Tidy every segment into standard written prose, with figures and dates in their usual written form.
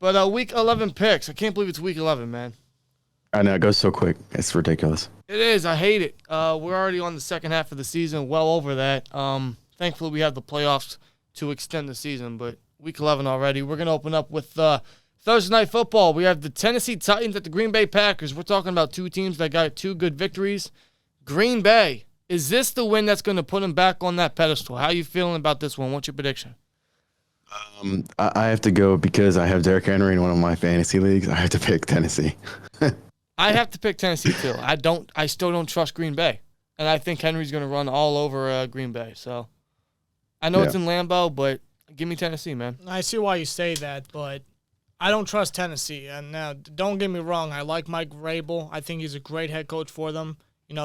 But Week 11 picks. I can't believe it's Week 11, man. I know, it goes so quick. It's ridiculous. It is. I hate it. We're already on the second half of the season, well over that. Thankfully, we have the playoffs to extend the season, but Week 11 already. We're going to open up with Thursday Night Football. We have the Tennessee Titans at the Green Bay Packers. We're talking about two teams that got 2 good victories. Green Bay, is this the win that's going to put them back on that pedestal? How are you feeling about this one? What's your prediction? I have to go because I have Derrick Henry in one of my fantasy leagues. I have to pick Tennessee. I have to pick Tennessee too. I still don't trust Green Bay, and I think Henry's going to run all over Green Bay. So I know it's in Lambeau, but give me Tennessee, man. I see why you say that, but I don't trust Tennessee. And now, don't get me wrong, I like Mike Vrabel. I think he's a great head coach for them.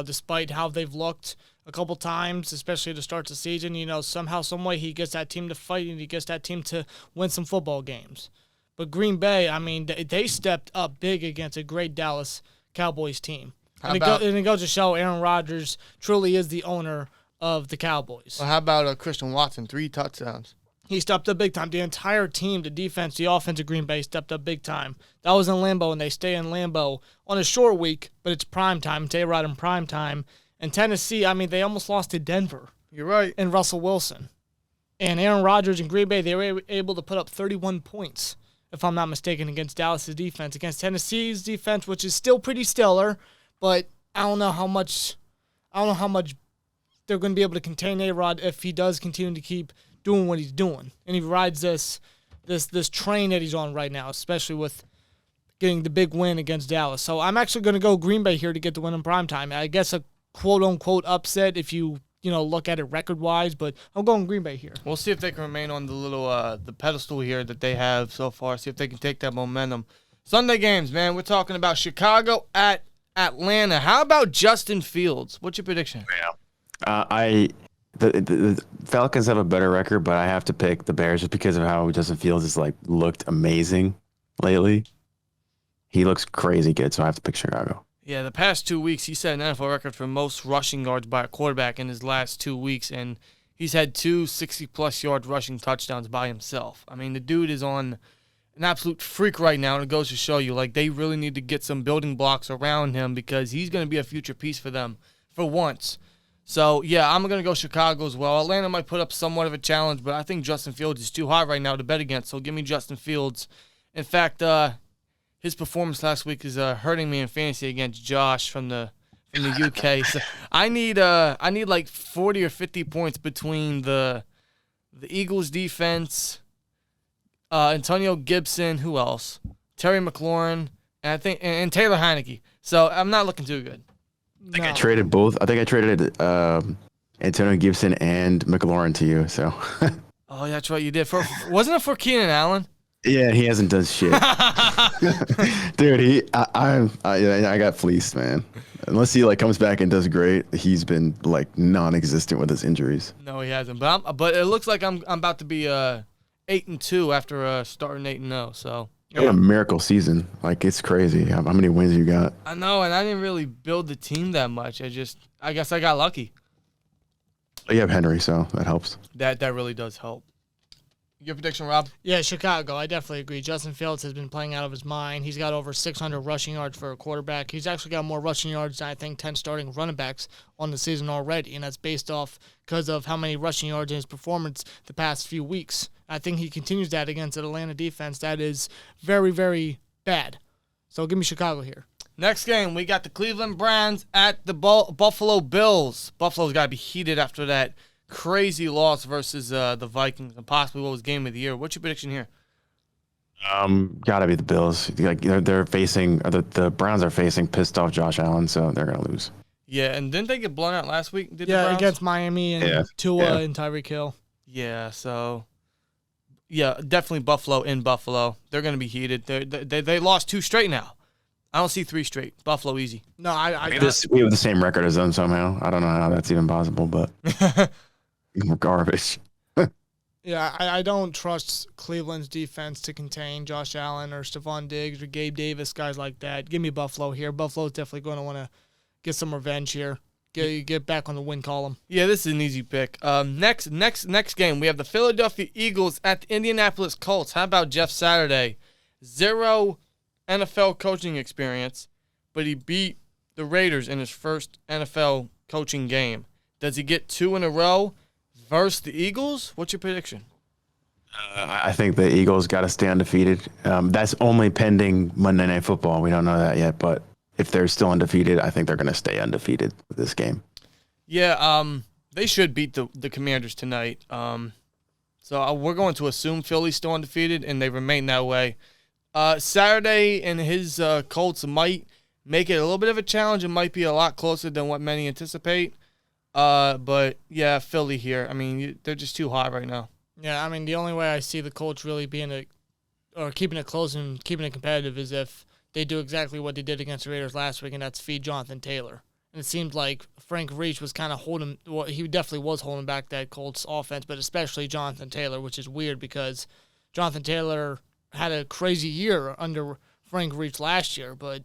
Despite how they've looked a couple times, especially to start the season, somehow, some way he gets that team to fight and he gets that team to win some football games. But Green Bay, I mean, they stepped up big against a great Dallas Cowboys team. And it goes to show Aaron Rodgers truly is the owner of the Cowboys. Well, how about Christian Watson, 3 touchdowns? He stepped up big time. The entire team, the defense, the offense of Green Bay stepped up big time. That was in Lambeau, and they stay in Lambeau on a short week, but it's prime time. It's A-Rod in prime time. And Tennessee, I mean, they almost lost to Denver. You're right. And Russell Wilson. And Aaron Rodgers and Green Bay, they were able to put up 31 points, if I'm not mistaken, against Dallas' defense. Against Tennessee's defense, which is still pretty stellar, but I don't know how much they're going to be able to contain A-Rod if he does continue to keep doing what he's doing, and he rides this train that he's on right now, especially with getting the big win against Dallas. So I'm actually going to go Green Bay here to get the win in primetime. I guess a quote-unquote upset if you look at it record-wise, but I'm going Green Bay here. We'll see if they can remain on the little the pedestal here that they have so far, see if they can take that momentum. Sunday games, man, we're talking about Chicago at Atlanta. How about Justin Fields? What's your prediction? Yeah. The Falcons have a better record, but I have to pick the Bears just because of how Justin Fields has looked amazing lately. He looks crazy good, so I have to pick Chicago. Yeah, the past 2 weeks, he set an NFL record for most rushing yards by a quarterback in his last 2 weeks, and he's had 2 60-plus yard rushing touchdowns by himself. I mean, the dude is on an absolute freak right now, and it goes to show you, they really need to get some building blocks around him because he's going to be a future piece for them for once. So, yeah, I'm going to go Chicago as well. Atlanta might put up somewhat of a challenge, but I think Justin Fields is too high right now to bet against, so give me Justin Fields. In fact, his performance last week is hurting me in fantasy against Josh from the UK. So I need 40 or 50 points between the Eagles defense, Antonio Gibson, who else? Terry McLaurin, and Taylor Heineke. So I'm not looking too good. I think I traded both. I think I traded Antonio Gibson and McLaurin to you. So. Oh, that's right, you did. Wasn't it for Keenan Allen? Yeah, he hasn't done shit. Dude, I got fleeced, man. Unless he comes back and does great, he's been non-existent with his injuries. No, he hasn't. But it looks like I'm about to be 8-2 after starting 8-0. So. You had a miracle season. It's crazy. How many wins you got? I know, and I didn't really build the team that much. I guess I got lucky. You have Henry, so that helps. That really does help. Your prediction, Rob? Yeah, Chicago. I definitely agree. Justin Fields has been playing out of his mind. He's got over 600 rushing yards for a quarterback. He's actually got more rushing yards than, I think, 10 starting running backs on the season already, and that's based off because of how many rushing yards in his performance the past few weeks. I think he continues that against an Atlanta defense that is very, very bad. So give me Chicago here. Next game, we got the Cleveland Browns at the Buffalo Bills. Buffalo's got to be heated after that crazy loss versus the Vikings and possibly what was game of the year. What's your prediction here? Gotta be the Bills. They're facing the Browns are facing pissed off Josh Allen, so they're gonna lose. Yeah, and didn't they get blown out last week? Against Miami and Tua and Tyreek Hill. Yeah, so definitely Buffalo in Buffalo. They're gonna be heated. They lost 2 straight now. I don't see 3 straight. Buffalo easy. No, we have the same record as them somehow. I don't know how that's even possible, but. We're garbage. Yeah, I don't trust Cleveland's defense to contain Josh Allen or Stephon Diggs or Gabe Davis, guys like that. Give me Buffalo here. Buffalo's definitely going to want to get some revenge here. Get back on the win column. Yeah, this is an easy pick. Next game, we have the Philadelphia Eagles at the Indianapolis Colts. How about Jeff Saturday? 0 NFL coaching experience, but he beat the Raiders in his first NFL coaching game. Does he get 2 in a row versus the Eagles? What's your prediction? I think the Eagles got to stay undefeated. That's only pending Monday Night Football. We don't know that yet, but if they're still undefeated, I think they're going to stay undefeated with this game. Yeah, they should beat the Commanders tonight. So we're going to assume Philly's still undefeated, and they remain that way. Saturday and his Colts might make it a little bit of a challenge. It might be a lot closer than what many anticipate. But, yeah, Philly here. I mean, they're just too hot right now. Yeah, I mean, the only way I see the Colts really being keeping it close and keeping it competitive is if they do exactly what they did against the Raiders last week, and that's feed Jonathan Taylor. And it seemed like Frank Reich was kind of he definitely was holding back that Colts offense, but especially Jonathan Taylor, which is weird because Jonathan Taylor had a crazy year under Frank Reich last year. But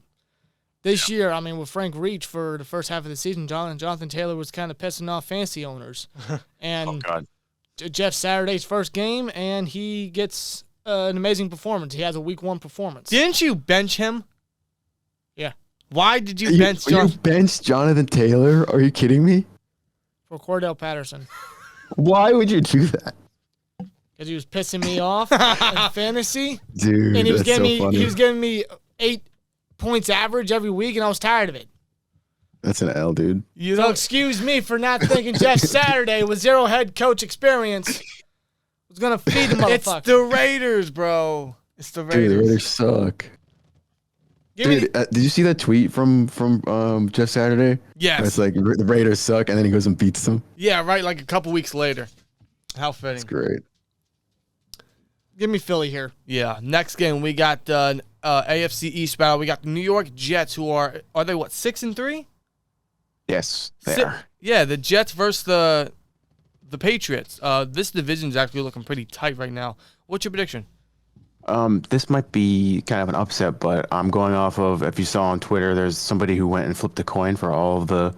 this year, I mean, with Frank Reich for the first half of the season, Jonathan Taylor was kind of pissing off fantasy owners. And Oh, God. Jeff Saturday's first game, and he gets an amazing performance. He has a Week 1 performance. Didn't you bench him? Yeah. Why did you bench You Jonathan? benched Jonathan Taylor? Are you kidding me? For Cordell Patterson. Why would you do that? Because he was pissing me off in fantasy. Dude, And he was that's giving so funny. he was giving me 8 points average every week, and I was tired of it. That's an L, dude. You So don't, excuse me for not thinking Jeff Saturday with 0 head coach experience was going to feed the it's motherfucker. the Raiders, bro. It's the Dude, the Raiders. Raiders suck. Give me Dude, did you see that tweet from Jeff Saturday? yes. It's like the Raiders suck, and then he goes and beats them. Yeah, right, like a couple weeks later. How fitting. That's great. Give me Philly here. Yeah. Next game, we got AFC East battle. We got the New York Jets, who are they, what, 6-3? Yes, they are. Yeah, the Jets versus the Patriots. This division's actually looking pretty tight right now. What's your prediction? This might be kind of an upset, but I'm going off of, if you saw on Twitter, there's somebody who went and flipped a coin for all of the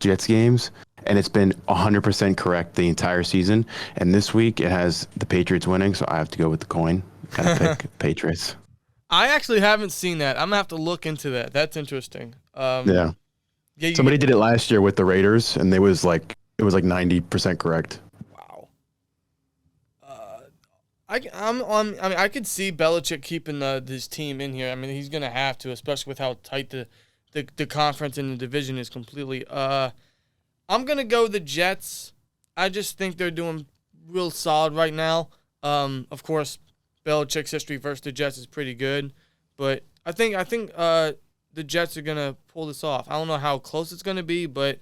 Jets games, and it's been 100% correct the entire season. And this week it has the Patriots winning, so I have to go with the coin. Gotta pick Patriots. I actually haven't seen that. I'm gonna have to look into that. That's interesting. Yeah. Yeah. Somebody did it last year with the Raiders, and it was like 90% correct. Wow. I could see Belichick keeping this team in here. I mean, he's gonna have to, especially with how tight the conference and the division is completely. I'm gonna go the Jets. I just think they're doing real solid right now. Of course, Belichick's history versus the Jets is pretty good, but I think the Jets are gonna pull this off. I don't know how close it's gonna be, but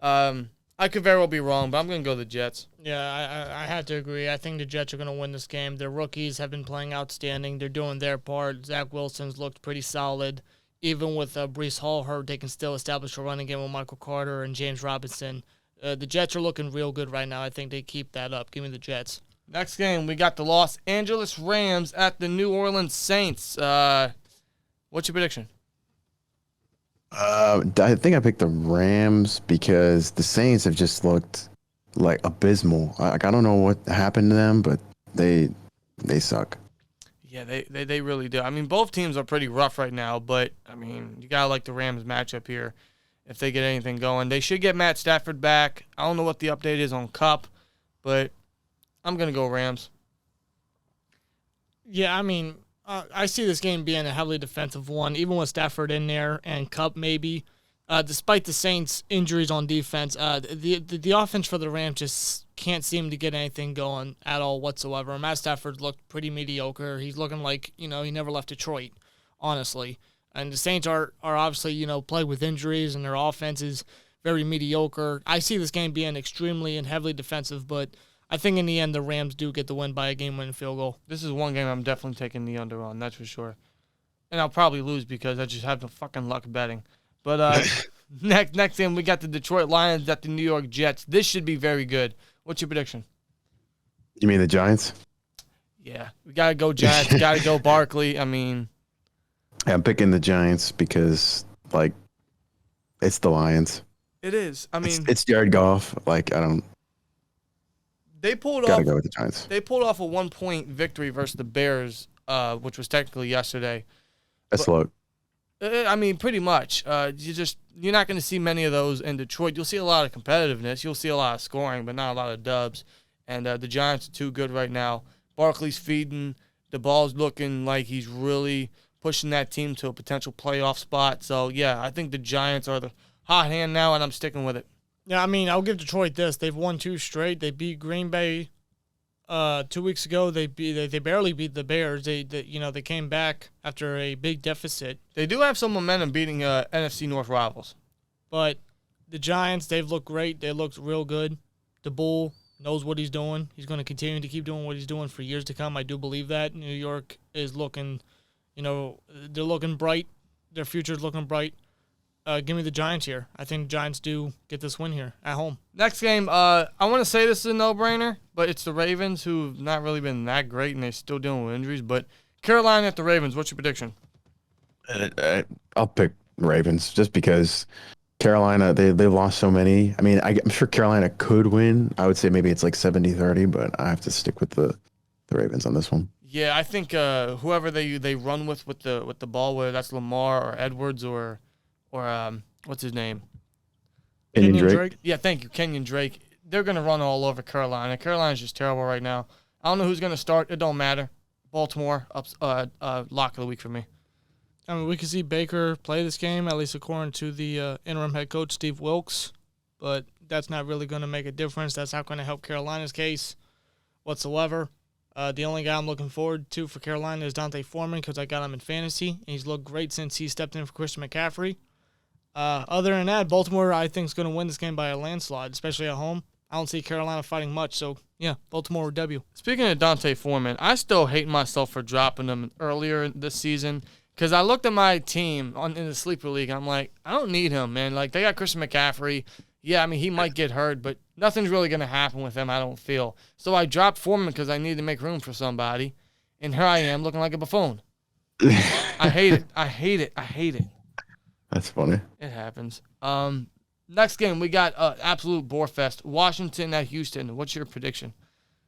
I could very well be wrong. But I'm gonna go the Jets. Yeah, I have to agree. I think the Jets are going to win this game. Their rookies have been playing outstanding. They're doing their part. Zach Wilson's looked pretty solid. Even with Breece Hall hurt, they can still establish a running game with Michael Carter and James Robinson. The Jets are looking real good right now. I think they keep that up. Give me the Jets. Next game, we got the Los Angeles Rams at the New Orleans Saints. What's your prediction? I think I picked the Rams because the Saints have just looked like abysmal. I don't know what happened to them, but they suck. Yeah, they really do. I mean, both teams are pretty rough right now, but, I mean, you got to like the Rams matchup here if they get anything going. They should get Matt Stafford back. I don't know what the update is on Kupp, but I'm going to go Rams. Yeah, I mean, I see this game being a heavily defensive one, even with Stafford in there and Kupp maybe. Despite the Saints' injuries on defense, the offense for the Rams just can't seem to get anything going at all whatsoever. Matt Stafford looked pretty mediocre. He's looking like, he never left Detroit, honestly. And the Saints are obviously, plagued with injuries, and their offense is very mediocre. I see this game being extremely and heavily defensive, but I think in the end the Rams do get the win by a game-winning field goal. This is one game I'm definitely taking the under on, that's for sure. And I'll probably lose because I just have the fucking luck betting. But next game, we got the Detroit Lions at the New York Jets. This should be very good. What's your prediction? You mean the Giants? Yeah, we got to go Giants. Got to go Barkley. I mean, Yeah, I'm picking the Giants because, it's the Lions. it is. I mean, It's Jared Goff. I don't they pulled gotta off. go with the Giants. They pulled off a 1-point victory versus the Bears which was technically yesterday. That's low. I mean, pretty much. You're not going to see many of those in Detroit. You'll see a lot of competitiveness. You'll see a lot of scoring, but not a lot of dubs. And the Giants are too good right now. Barkley's feeding. The ball's looking like he's really pushing that team to a potential playoff spot. So, yeah, I think the Giants are the hot hand now, and I'm sticking with it. Yeah, I mean, I'll give Detroit this. They've won 2 straight. They beat Green Bay 2 weeks ago. They barely beat the Bears. They came back after a big deficit. They do have some momentum beating NFC North rivals. But the Giants, they've looked great. They looked real good. The Bull knows what he's doing. He's going to continue to keep doing what he's doing for years to come. I do believe that. New York is looking, they're looking bright. Their future's looking bright. Give me the Giants here. I think the Giants do get this win here at home. Next game, I want to say this is a no-brainer, but it's the Ravens, who've not really been that great, and they're still dealing with injuries. But Carolina at the Ravens, what's your prediction? I'll pick Ravens just because Carolina, they've lost so many. I mean, I'm sure Carolina could win. I would say maybe it's like 70-30, but I have to stick with the Ravens on this one. Yeah, I think whoever they run with the ball, whether that's Lamar or Edwards or what's his name? Kenyon Drake. Yeah, thank you, Kenyon Drake. They're going to run all over Carolina. Carolina's just terrible right now. I don't know who's going to start. It don't matter. Baltimore, lock of the week for me. I mean, we could see Baker play this game, at least according to the interim head coach, Steve Wilkes. But that's not really going to make a difference. That's not going to help Carolina's case whatsoever. The only guy I'm looking forward to for Carolina is Dante Foreman because I got him in fantasy, and he's looked great since he stepped in for Christian McCaffrey. Other than that, Baltimore, I think, is going to win this game by a landslide, especially at home. I don't see Carolina fighting much, so, yeah, Baltimore with W. Speaking of Dante Foreman, I still hate myself for dropping him earlier this season because I looked at my team in the Sleeper League, and I'm like, I don't need him, man. Like, they got Christian McCaffrey. Yeah, I mean, he might get hurt, but nothing's really going to happen with him, I don't feel. So I dropped Foreman because I needed to make room for somebody, and here I am looking like a buffoon. I hate it. I hate it. I hate it. That's funny. It happens. Next game, we got absolute borefest. Washington at Houston. What's your prediction?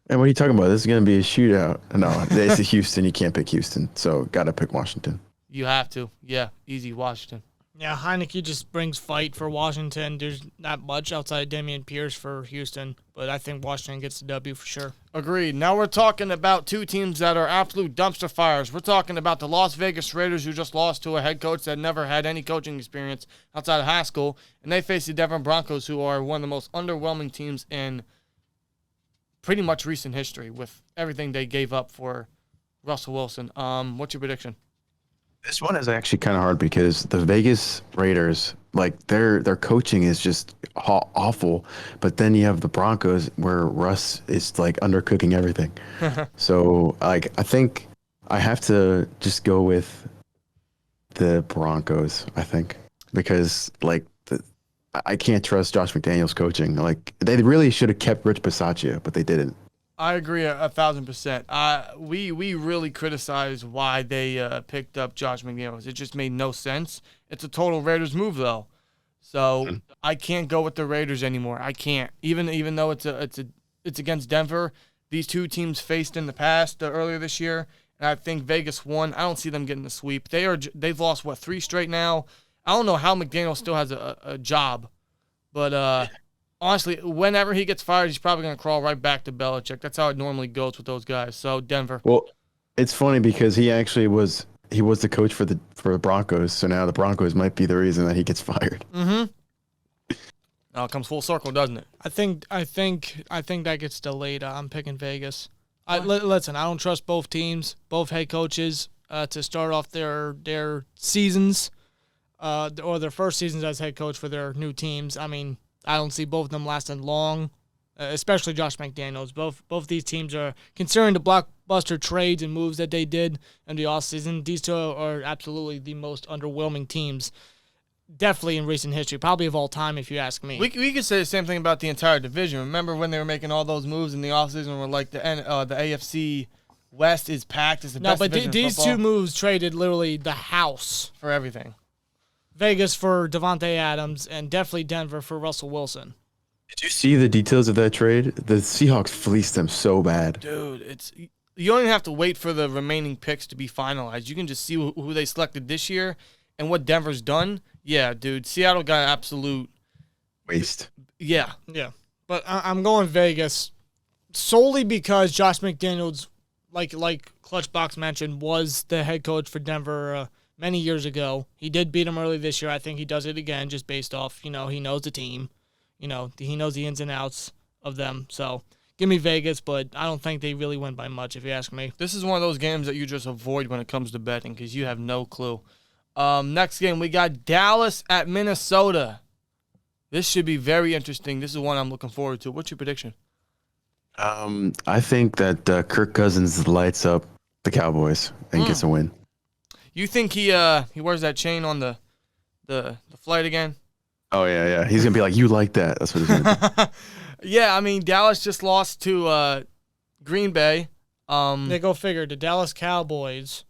And what are you talking about? This is going to be a shootout. No, it's Houston. You can't pick Houston, so got to pick Washington. You have to. Yeah, easy, Washington. Yeah, Heineke just brings fight for Washington. There's not much outside Dameon Pierce for Houston, but I think Washington gets the W for sure. Agreed. Now we're talking about two teams that are absolute dumpster fires. We're talking about the Las Vegas Raiders, who just lost to a head coach that never had any coaching experience outside of high school, and they face the Denver Broncos, who are one of the most underwhelming teams in pretty much recent history with everything they gave up for Russell Wilson. What's your prediction? This one is actually kind of hard because the Vegas Raiders, like their coaching is just awful, but then you have the Broncos where Russ is like undercooking everything. So like I think I have to just go with the Broncos. I think because like I can't trust Josh McDaniels coaching. Like they really should have kept Rich Bisaccia, but they didn't. I agree 1,000%. We really criticize why they picked up Josh McDaniels. It just made no sense. It's a total Raiders move, though. So I can't go with the Raiders anymore. I can't. Even though it's against Denver. These two teams faced in the past earlier this year, and I think Vegas won. I don't see them getting the sweep. They've lost 3 straight now. I don't know how McDaniels still has a job, but honestly, whenever he gets fired, he's probably going to crawl right back to Belichick. That's how it normally goes with those guys. So, Denver. Well, it's funny because he actually was the coach for the Broncos, so now the Broncos might be the reason that he gets fired. Mm-hmm. Now it comes full circle, doesn't it? I think that gets delayed. I'm picking Vegas. Listen, I don't trust both teams, both head coaches, to start off their seasons, or their first seasons as head coach for their new teams. I mean, I don't see both of them lasting long, especially Josh McDaniels. Both these teams are, considering the blockbuster trades and moves that they did in the offseason, these two are absolutely the most underwhelming teams, definitely in recent history, probably of all time, if you ask me. We could say the same thing about the entire division. Remember when they were making all those moves in the offseason where, like, the AFC West is packed? It's the best division in these football. two moves traded literally the house For everything. Vegas for Devontae Adams, and definitely Denver for Russell Wilson. Did you see the details of that trade? The Seahawks fleeced them so bad. Dude, you don't even have to wait for the remaining picks to be finalized. You can just see who they selected this year and what Denver's done. Yeah, dude, Seattle got absolute waste. Yeah. Yeah. But I'm going Vegas solely because Josh McDaniels, like ClutchBox mentioned, was the head coach for Denver many years ago. He did beat him early this year. I think he does it again just based off, he knows the team. He knows the ins and outs of them. So give me Vegas, but I don't think they really win by much if you ask me. This is one of those games that you just avoid when it comes to betting because you have no clue. Next game, we got Dallas at Minnesota. This should be very interesting. This is one I'm looking forward to. What's your prediction? I think that Kirk Cousins lights up the Cowboys and gets a win. You think he wears that chain on the flight again? Oh, yeah. He's going to be like, you like that. That's what he's going to do. Yeah, I mean, Dallas just lost to Green Bay. They go figure. The Dallas Cowboys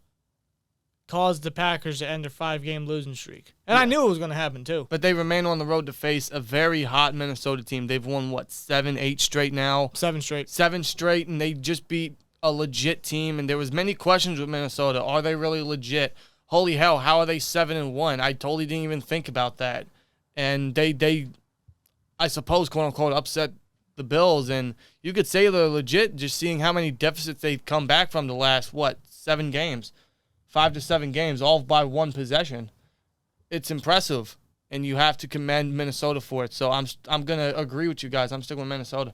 caused the Packers to end their 5-game losing streak. And I knew it was going to happen, too. But they remain on the road to face a very hot Minnesota team. They've won, 7, 8 straight now? 7 straight. 7 straight, and they just beat a legit team. And there was many questions with Minnesota. Are they really legit? Holy hell, how are they 7-1? I totally didn't even think about that. And they I suppose, quote-unquote, upset the Bills. And you could say they're legit just seeing how many deficits they've come back from the last, 7 games. 5 to 7 games, all by one possession. It's impressive, and you have to commend Minnesota for it. So I'm gonna agree with you guys. I'm sticking with Minnesota.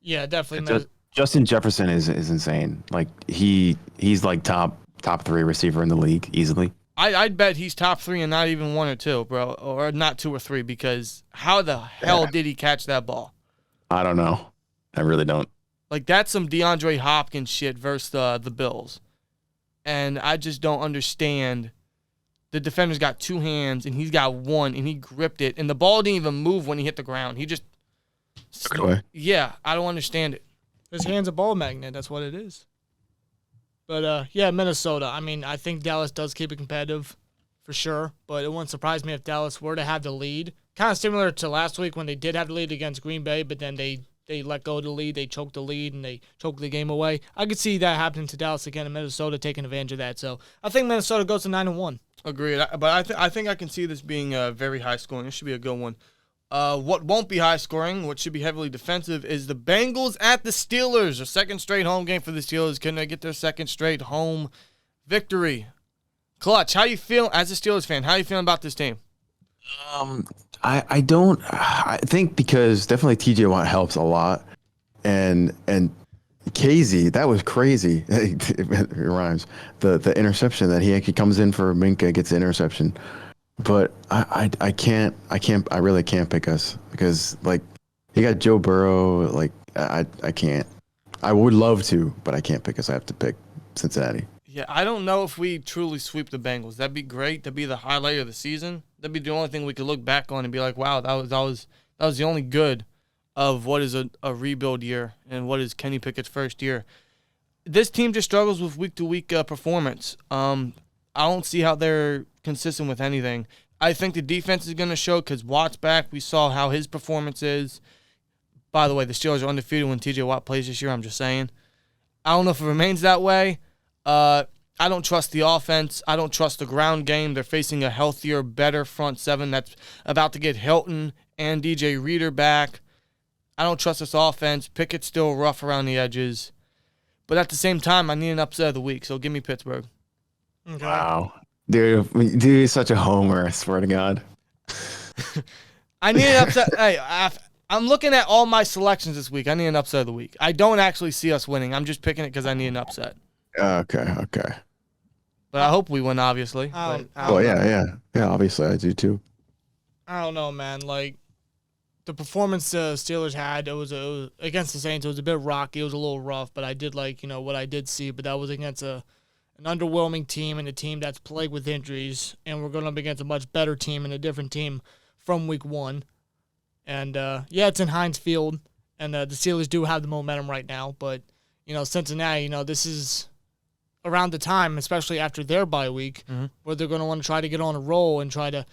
Yeah, definitely. Justin Jefferson is insane. Like he's like top 3 receiver in the league easily. I'd bet he's top 3 and not even 1 or 2, bro, or not 2 or 3. Because how the hell did he catch that ball? I don't know. I really don't. Like that's some DeAndre Hopkins shit versus the Bills. And I just don't understand. The defender's got 2 hands, and he's got 1, and he gripped it. And the ball didn't even move when he hit the ground. He just took it away. Yeah, I don't understand it. His hand's a ball magnet. That's what it is. But, yeah, Minnesota. I mean, I think Dallas does keep it competitive for sure, but it wouldn't surprise me if Dallas were to have the lead. Kind of similar to last week when they did have the lead against Green Bay, but then they let go of the lead, they choked the lead, and they choked the game away. I could see that happening to Dallas again, and Minnesota taking advantage of that. So I think Minnesota goes to 9-1. Agreed, but I think I can see this being very high scoring. This should be a good one. What won't be high scoring, what should be heavily defensive, is the Bengals at the Steelers. A second straight home game for the Steelers. Can they get their second straight home victory? Clutch, how you feel as a Steelers fan? How you feeling about this team? I think because definitely TJ Watt helps a lot, and Casey, that was crazy. It rhymes. The interception that he actually comes in for Minka, gets the interception, but I really can't pick us because like you got Joe Burrow. Like I can't. I would love to, but I can't pick us. I have to pick Cincinnati. Yeah, I don't know if we truly sweep the Bengals. That'd be great. That'd be the highlight of the season. That'd be the only thing we could look back on and be like, wow, that was the only good of what is a rebuild year and what is Kenny Pickett's first year. This team just struggles with week-to-week performance. I don't see how they're consistent with anything. I think the defense is going to show because Watt's back. We saw how his performance is. By the way, the Steelers are undefeated when TJ Watt plays this year. I'm just saying. I don't know if it remains that way. I don't trust the offense. I don't trust the ground game. They're facing a healthier, better front seven that's about to get Hilton and DJ Reader back. I don't trust this offense. Pickett's still rough around the edges. But at the same time, I need an upset of the week, so give me Pittsburgh. Okay. Wow. Dude, you're such a homer, I swear to God. I need an upset. Hey, I'm looking at all my selections this week. I need an upset of the week. I don't actually see us winning. I'm just picking it because I need an upset. Okay. But I hope we win, obviously. I Yeah, obviously I do too. I don't know, man. Like, the performance the Steelers had, it was against the Saints. It was a bit rocky. It was a little rough, but I did like, what I did see. But that was against an underwhelming team and a team that's plagued with injuries. And we're going up against a much better team and a different team from week 1. And, it's in Heinz Field. And the Steelers do have the momentum right now. But, Cincinnati, this is around the time, especially after their bye week, where they're going to want to try to get on a roll and try to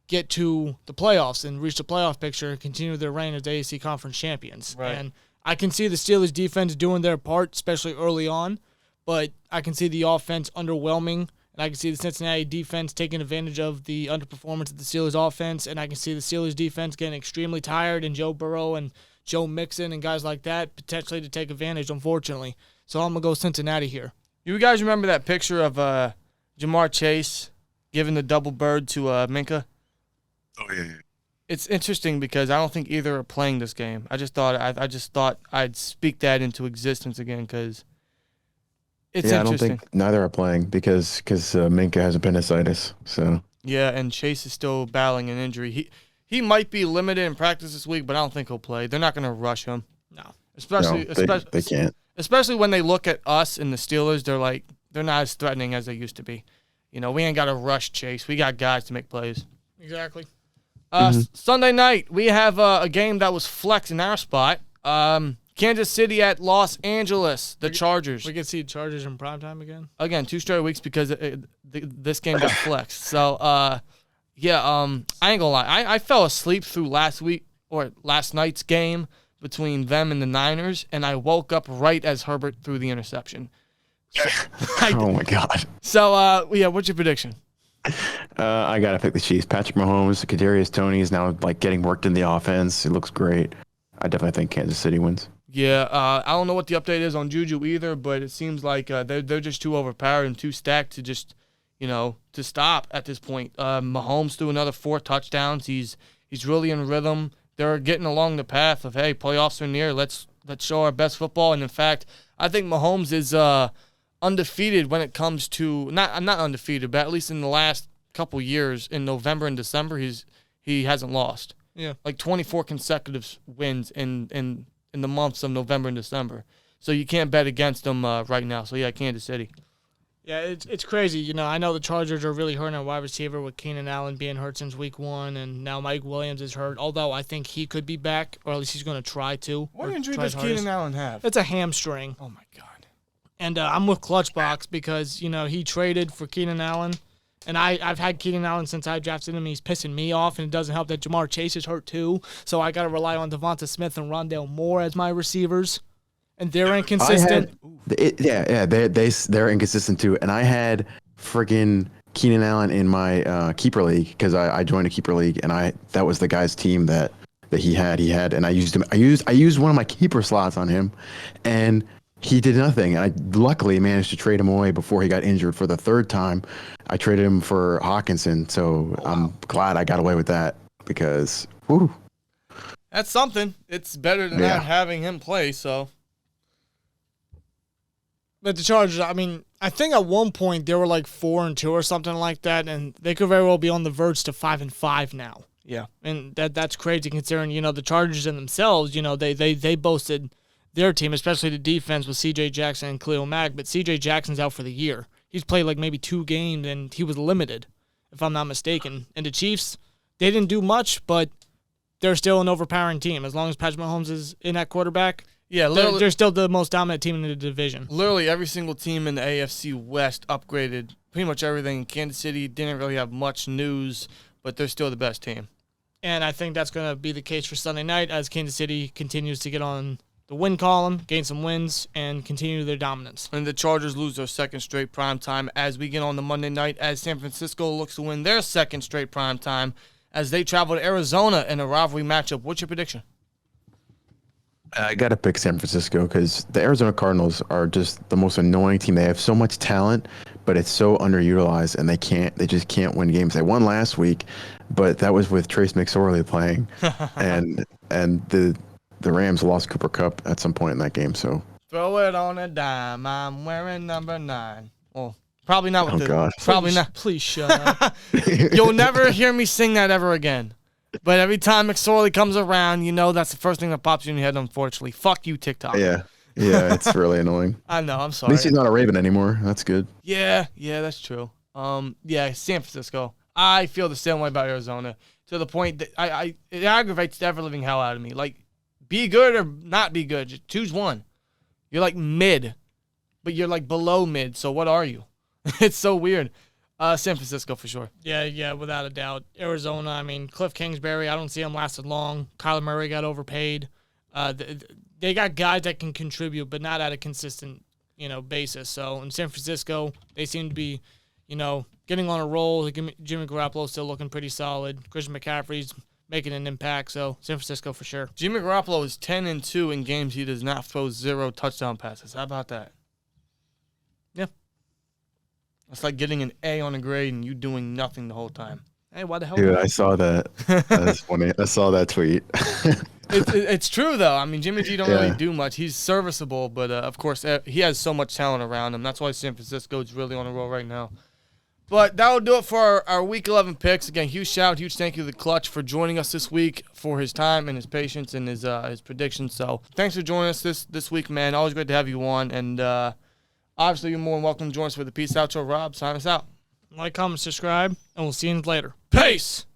get to the playoffs and reach the playoff picture and continue their reign as AAC Conference champions. Right. And I can see the Steelers defense doing their part, especially early on, but I can see the offense underwhelming, and I can see the Cincinnati defense taking advantage of the underperformance of the Steelers offense, and I can see the Steelers defense getting extremely tired, and Joe Burrow and Joe Mixon and guys like that potentially to take advantage, unfortunately. So I'm going to go Cincinnati here. You guys remember that picture of Jamar Chase giving the double bird to Minka? Oh, yeah. It's interesting because I don't think either are playing this game. I just thought I'd speak that into existence again because it's interesting. I don't think neither are playing because Minka has appendicitis. So yeah, and Chase is still battling an injury. He might be limited in practice this week, but I don't think he'll play. They're not going to rush him. No, they can't. Especially when they look at us and the Steelers, they're not as threatening as they used to be. We ain't got to rush Chase. We got guys to make plays. Exactly. Sunday night, we have a game that was flex in our spot. Kansas City at Los Angeles, the Chargers. We can see Chargers in primetime again? Again, 2 straight weeks because this game got flexed. So, I ain't going to lie. I fell asleep through last night's game between them and the Niners, and I woke up right as Herbert threw the interception. So, oh, my God. So, what's your prediction? I got to pick the Chiefs. Patrick Mahomes, Kadarius Toney is now getting worked in the offense. It looks great. I definitely think Kansas City wins. Yeah, I don't know what the update is on Juju either, but it seems like they're just too overpowered and too stacked to just, to stop at this point. Mahomes threw another 4 touchdowns. He's really in rhythm. They're getting along the path of, hey, playoffs are near. Let's show our best football. And in fact, I think Mahomes is undefeated when it comes to not undefeated, but at least in the last couple years in November and December, he hasn't lost. Yeah, like 24 consecutive wins in the months of November and December. So you can't bet against them right now. So yeah, Kansas City. Yeah, it's crazy. I know the Chargers are really hurting at wide receiver with Keenan Allen being hurt since week 1, and now Mike Williams is hurt, although I think he could be back, or at least he's going to try to. What injury does Keenan Allen have? It's a hamstring. Oh, my God. And I'm with ClutchBox because, he traded for Keenan Allen, and I've had Keenan Allen since I drafted him. He's pissing me off, and it doesn't help that Jamar Chase is hurt too, so I got to rely on Devonta Smith and Rondale Moore as my receivers. And they're inconsistent. They're inconsistent too. And I had friggin' Keenan Allen in my keeper league because I joined a keeper league, and that was the guy's team that he had. And I used him. I used one of my keeper slots on him, and he did nothing. And I luckily managed to trade him away before he got injured for the 3rd time. I traded him for Hawkinson, so I'm glad I got away with that because whew. That's something. It's better than not having him play. So. But the Chargers, I think at one point they were like 4-2 or something like that, and they could very well be on the verge to 5-5 now. Yeah, and that's crazy considering the Chargers in themselves. They boasted their team, especially the defense with C.J. Jackson and Khalil Mack. But C.J. Jackson's out for the year. He's played like maybe 2 games, and he was limited, if I'm not mistaken. And the Chiefs, they didn't do much, but they're still an overpowering team as long as Patrick Mahomes is in that quarterback. Yeah, they're still the most dominant team in the division. Literally every single team in the AFC West upgraded pretty much everything. Kansas City didn't really have much news, but they're still the best team. And I think that's going to be the case for Sunday night as Kansas City continues to get on the win column, gain some wins, and continue their dominance. And the Chargers lose their 2nd straight primetime as we get on the Monday night as San Francisco looks to win their 2nd straight primetime as they travel to Arizona in a rivalry matchup. What's your prediction? I got to pick San Francisco because the Arizona Cardinals are just the most annoying team. They have so much talent, but it's so underutilized, and they just can't win games. They won last week, but that was with Trace McSorley playing, and the Rams lost Cooper Kupp at some point in that game. So throw it on a dime. I'm wearing number 9. Well, probably not with God. Probably not. Please shut up. You'll never hear me sing that ever again. But every time McSorley comes around, that's the first thing that pops in your head, unfortunately. Fuck you, TikTok. Yeah, it's really annoying. I know, I'm sorry. At least he's not a Raven anymore. That's good. Yeah, that's true. San Francisco. I feel the same way about Arizona to the point that it aggravates the ever-living hell out of me. Like, be good or not be good. Just choose one. You're like mid, but you're like below mid, so what are you? It's so weird. San Francisco for sure. Yeah, without a doubt. Arizona, Cliff Kingsbury, I don't see him lasting long. Kyler Murray got overpaid. they got guys that can contribute, but not at a consistent, basis. So in San Francisco, they seem to be, getting on a roll. Jimmy Garoppolo's still looking pretty solid. Christian McCaffrey's making an impact. So San Francisco for sure. Jimmy Garoppolo is 10-2 in games he does not throw 0 touchdown passes. How about that? Yeah. It's like getting an A on a grade and you doing nothing the whole time. Hey, why the hell? Dude, I saw that. That's funny. I saw that tweet. It's true, though. I mean, Jimmy G don't really do much. He's serviceable, but, of course, he has so much talent around him. That's why San Francisco is really on a roll right now. But that will do it for our Week 11 picks. Again, huge thank you to the Clutch for joining us this week, for his time and his patience and his predictions. So thanks for joining us this week, man. Always great to have you on. And obviously, you're more than welcome to join us for the Peace Outro. Rob, sign us out. Like, comment, subscribe, and we'll see you later. Peace!